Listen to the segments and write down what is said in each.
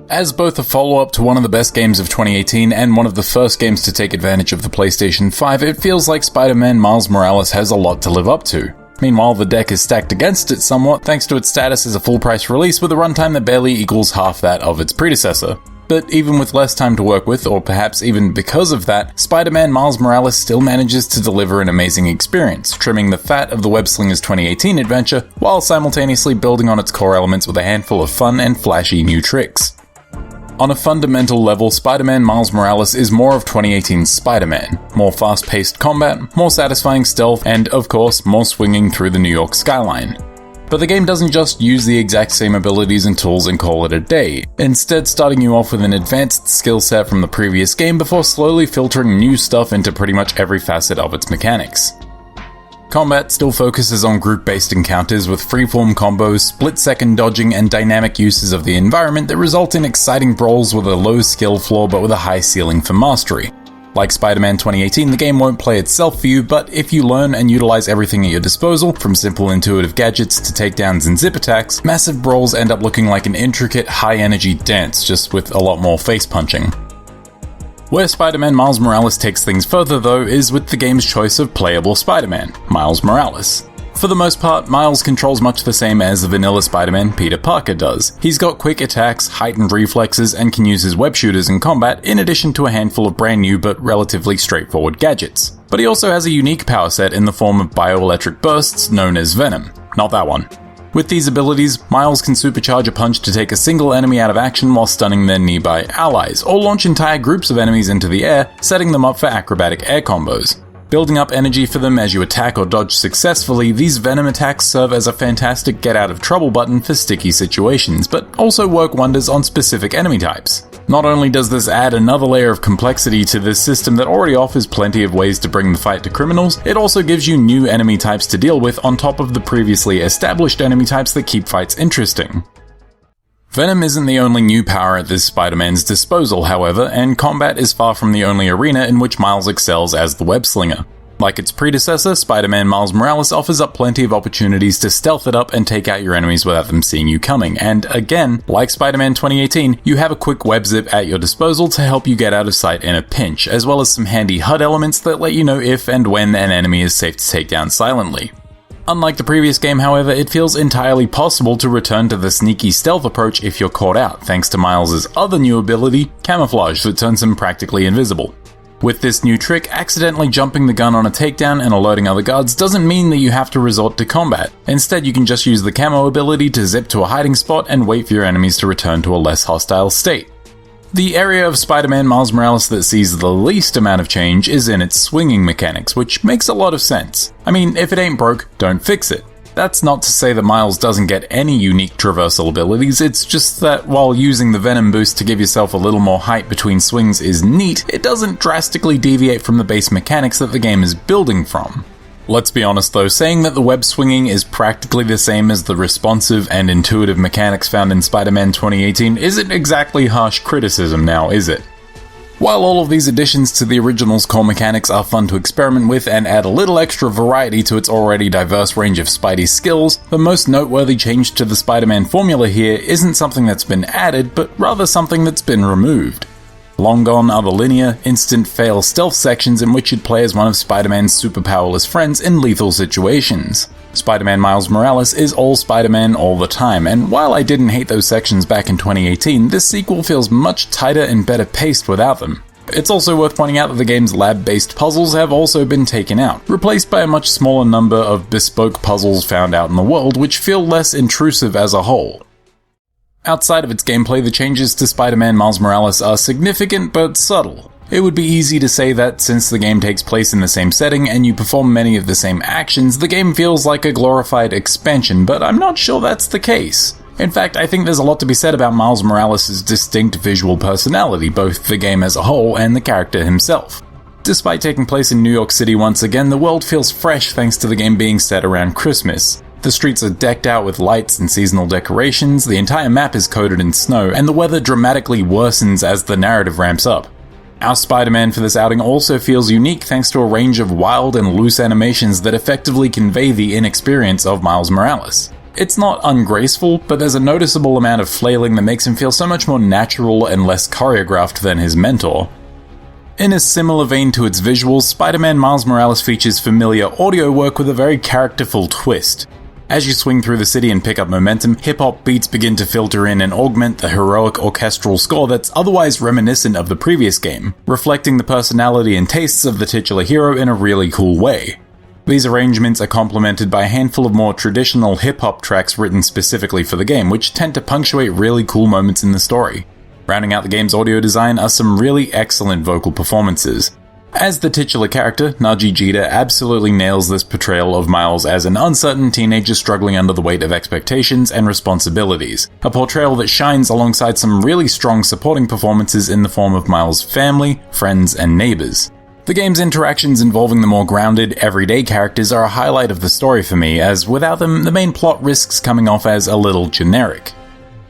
As both a follow-up to one of the best games of 2018 and one of the first games to take advantage of the PlayStation 5, it feels like Spider-Man Miles Morales has a lot to live up to. Meanwhile, the deck is stacked against it somewhat thanks to its status as a full-price release with a runtime that barely equals half that of its predecessor. But even with less time to work with, or perhaps even because of that, Spider-Man Miles Morales still manages to deliver an amazing experience, trimming the fat of the Web-Slinger's 2018 adventure, while simultaneously building on its core elements with a handful of fun and flashy new tricks. On a fundamental level, Spider-Man Miles Morales is more of 2018's Spider-Man. More fast-paced combat, more satisfying stealth, and of course, more swinging through the New York skyline. But the game doesn't just use the exact same abilities and tools and call it a day, instead starting you off with an advanced skill set from the previous game before slowly filtering new stuff into pretty much every facet of its mechanics. Combat still focuses on group-based encounters with freeform combos, split-second dodging, and dynamic uses of the environment that result in exciting brawls with a low skill floor but with a high ceiling for mastery. Like Spider-Man 2018, the game won't play itself for you, but if you learn and utilize everything at your disposal, from simple intuitive gadgets to takedowns and zip attacks, massive brawls end up looking like an intricate, high-energy dance, just with a lot more face-punching. Where Spider-Man Miles Morales takes things further though is with the game's choice of playable Spider-Man, Miles Morales. For the most part, Miles controls much the same as the vanilla Spider-Man Peter Parker does. He's got quick attacks, heightened reflexes, and can use his web shooters in combat, in addition to a handful of brand new but relatively straightforward gadgets. But he also has a unique power set in the form of bioelectric bursts known as Venom. Not that one. With these abilities, Miles can supercharge a punch to take a single enemy out of action while stunning their nearby allies, or launch entire groups of enemies into the air, setting them up for acrobatic air combos. Building up energy for them as you attack or dodge successfully, these Venom attacks serve as a fantastic get-out-of-trouble button for sticky situations, but also work wonders on specific enemy types. Not only does this add another layer of complexity to this system that already offers plenty of ways to bring the fight to criminals, it also gives you new enemy types to deal with on top of the previously established enemy types that keep fights interesting. Venom isn't the only new power at this Spider-Man's disposal, however, and combat is far from the only arena in which Miles excels as the web-slinger. Like its predecessor, Spider-Man Miles Morales offers up plenty of opportunities to stealth it up and take out your enemies without them seeing you coming, and again, like Spider-Man 2018, you have a quick web zip at your disposal to help you get out of sight in a pinch, as well as some handy HUD elements that let you know if and when an enemy is safe to take down silently. Unlike the previous game, however, it feels entirely possible to return to the sneaky stealth approach if you're caught out, thanks to Miles' other new ability, Camouflage, that turns him practically invisible. With this new trick, accidentally jumping the gun on a takedown and alerting other guards doesn't mean that you have to resort to combat. Instead, you can just use the camo ability to zip to a hiding spot and wait for your enemies to return to a less hostile state. The area of Spider-Man Miles Morales that sees the least amount of change is in its swinging mechanics, which makes a lot of sense. I mean, if it ain't broke, don't fix it. That's not to say that Miles doesn't get any unique traversal abilities, it's just that while using the Venom boost to give yourself a little more height between swings is neat, it doesn't drastically deviate from the base mechanics that the game is building from. Let's be honest though, saying that the web swinging is practically the same as the responsive and intuitive mechanics found in Spider-Man 2018 isn't exactly harsh criticism now, is it? While all of these additions to the original's core mechanics are fun to experiment with and add a little extra variety to its already diverse range of Spidey skills, the most noteworthy change to the Spider-Man formula here isn't something that's been added, but rather something that's been removed. Long gone are the linear, instant fail stealth sections in which you'd play as one of Spider-Man's super powerless friends in lethal situations. Spider-Man Miles Morales is all Spider-Man all the time, and while I didn't hate those sections back in 2018, this sequel feels much tighter and better paced without them. It's also worth pointing out that the game's lab-based puzzles have also been taken out, replaced by a much smaller number of bespoke puzzles found out in the world, which feel less intrusive as a whole. Outside of its gameplay, the changes to Spider-Man Miles Morales are significant but subtle. It would be easy to say that since the game takes place in the same setting and you perform many of the same actions, the game feels like a glorified expansion, but I'm not sure that's the case. In fact, I think there's a lot to be said about Miles Morales' distinct visual personality, both the game as a whole and the character himself. Despite taking place in New York City once again, the world feels fresh thanks to the game being set around Christmas. The streets are decked out with lights and seasonal decorations, the entire map is coated in snow, and the weather dramatically worsens as the narrative ramps up. Our Spider-Man for this outing also feels unique thanks to a range of wild and loose animations that effectively convey the inexperience of Miles Morales. It's not ungraceful, but there's a noticeable amount of flailing that makes him feel so much more natural and less choreographed than his mentor. In a similar vein to its visuals, Spider-Man Miles Morales features familiar audio work with a very characterful twist. As you swing through the city and pick up momentum, hip-hop beats begin to filter in and augment the heroic orchestral score that's otherwise reminiscent of the previous game, reflecting the personality and tastes of the titular hero in a really cool way. These arrangements are complemented by a handful of more traditional hip-hop tracks written specifically for the game, which tend to punctuate really cool moments in the story. Rounding out the game's audio design are some really excellent vocal performances. As the titular character, Najee Jeter absolutely nails this portrayal of Miles as an uncertain teenager struggling under the weight of expectations and responsibilities, a portrayal that shines alongside some really strong supporting performances in the form of Miles' family, friends, and neighbors. The game's interactions involving the more grounded, everyday characters are a highlight of the story for me, as without them, the main plot risks coming off as a little generic.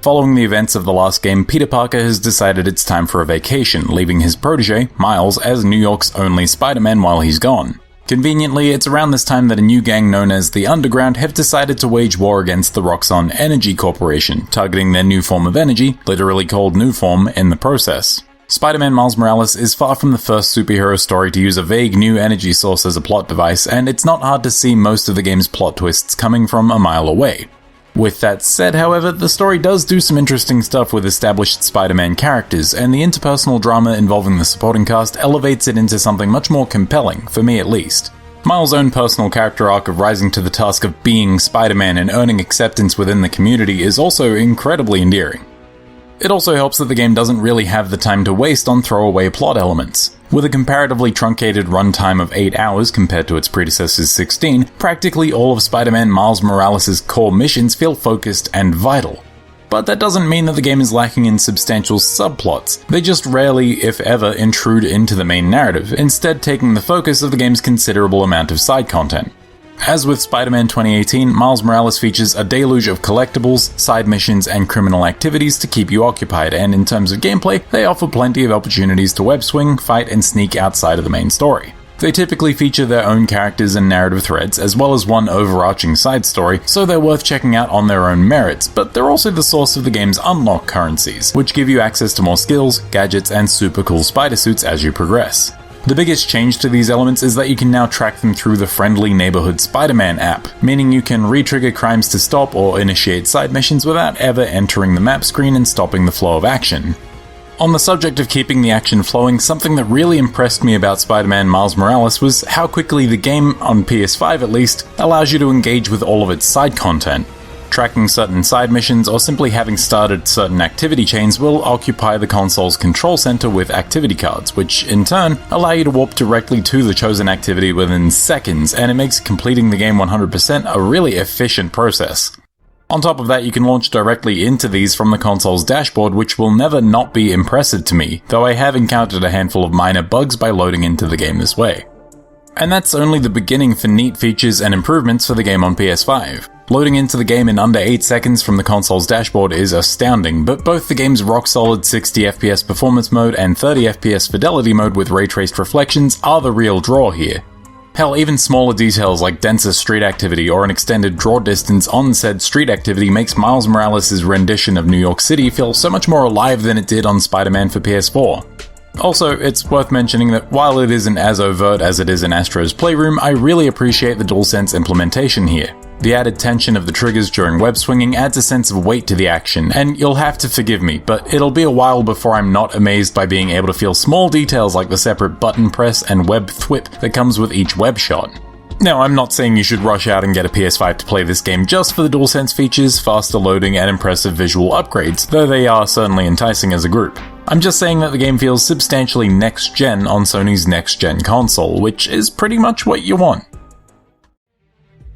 Following the events of the last game, Peter Parker has decided it's time for a vacation, leaving his protege, Miles, as New York's only Spider-Man while he's gone. Conveniently, it's around this time that a new gang known as the Underground have decided to wage war against the Roxxon Energy Corporation, targeting their new form of energy, literally called Nuform, in the process. Spider-Man Miles Morales is far from the first superhero story to use a vague new energy source as a plot device, and it's not hard to see most of the game's plot twists coming from a mile away. With that said, however, the story does do some interesting stuff with established Spider-Man characters, and the interpersonal drama involving the supporting cast elevates it into something much more compelling, for me at least. Miles' own personal character arc of rising to the task of being Spider-Man and earning acceptance within the community is also incredibly endearing. It also helps that the game doesn't really have the time to waste on throwaway plot elements. With a comparatively truncated runtime of 8 hours compared to its predecessor's 16, practically all of Spider-Man Miles Morales' core missions feel focused and vital. But that doesn't mean that the game is lacking in substantial subplots. They just rarely, if ever, intrude into the main narrative, instead taking the focus of the game's considerable amount of side content. As with Spider-Man 2018, Miles Morales features a deluge of collectibles, side missions, and criminal activities to keep you occupied, and in terms of gameplay, they offer plenty of opportunities to web swing, fight, and sneak outside of the main story. They typically feature their own characters and narrative threads, as well as one overarching side story, so they're worth checking out on their own merits, but they're also the source of the game's unlock currencies, which give you access to more skills, gadgets, and super cool spider suits as you progress. The biggest change to these elements is that you can now track them through the friendly neighborhood Spider-Man app, meaning you can re-trigger crimes to stop or initiate side missions without ever entering the map screen and stopping the flow of action. On the subject of keeping the action flowing, something that really impressed me about Spider-Man Miles Morales was how quickly the game, on PS5 at least, allows you to engage with all of its side content. Tracking certain side missions or simply having started certain activity chains will occupy the console's control center with activity cards, which in turn allow you to warp directly to the chosen activity within seconds, and it makes completing the game 100% a really efficient process. On top of that, you can launch directly into these from the console's dashboard, which will never not be impressive to me, though I have encountered a handful of minor bugs by loading into the game this way. And that's only the beginning for neat features and improvements for the game on PS5. Loading into the game in under 8 seconds from the console's dashboard is astounding, but both the game's rock-solid 60fps performance mode and 30fps fidelity mode with ray-traced reflections are the real draw here. Hell, even smaller details like denser street activity or an extended draw distance on said street activity makes Miles Morales' rendition of New York City feel so much more alive than it did on Spider-Man for PS4. Also, it's worth mentioning that while it isn't as overt as it is in Astro's Playroom, I really appreciate the DualSense implementation here. The added tension of the triggers during web swinging adds a sense of weight to the action, and you'll have to forgive me, but it'll be a while before I'm not amazed by being able to feel small details like the separate button press and web thwip that comes with each web shot. Now, I'm not saying you should rush out and get a PS5 to play this game just for the DualSense features, faster loading, and impressive visual upgrades, though they are certainly enticing as a group. I'm just saying that the game feels substantially next-gen on Sony's next-gen console, which is pretty much what you want.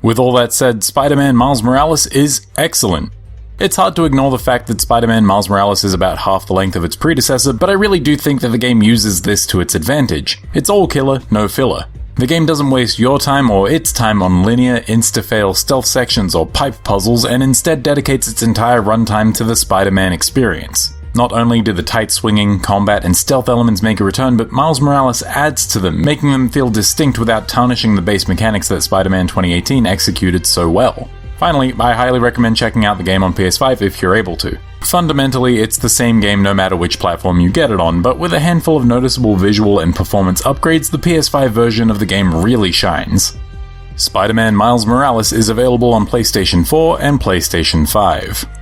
With all that said, Spider-Man Miles Morales is excellent. It's hard to ignore the fact that Spider-Man Miles Morales is about half the length of its predecessor, but I really do think that the game uses this to its advantage. It's all killer, no filler. The game doesn't waste your time or its time on linear, insta-fail stealth sections or pipe puzzles, and instead dedicates its entire runtime to the Spider-Man experience. Not only do the tight swinging, combat, and stealth elements make a return, but Miles Morales adds to them, making them feel distinct without tarnishing the base mechanics that Spider-Man 2018 executed so well. Finally, I highly recommend checking out the game on PS5 if you're able to. Fundamentally, it's the same game no matter which platform you get it on, but with a handful of noticeable visual and performance upgrades, the PS5 version of the game really shines. Spider-Man Miles Morales is available on PlayStation 4 and PlayStation 5.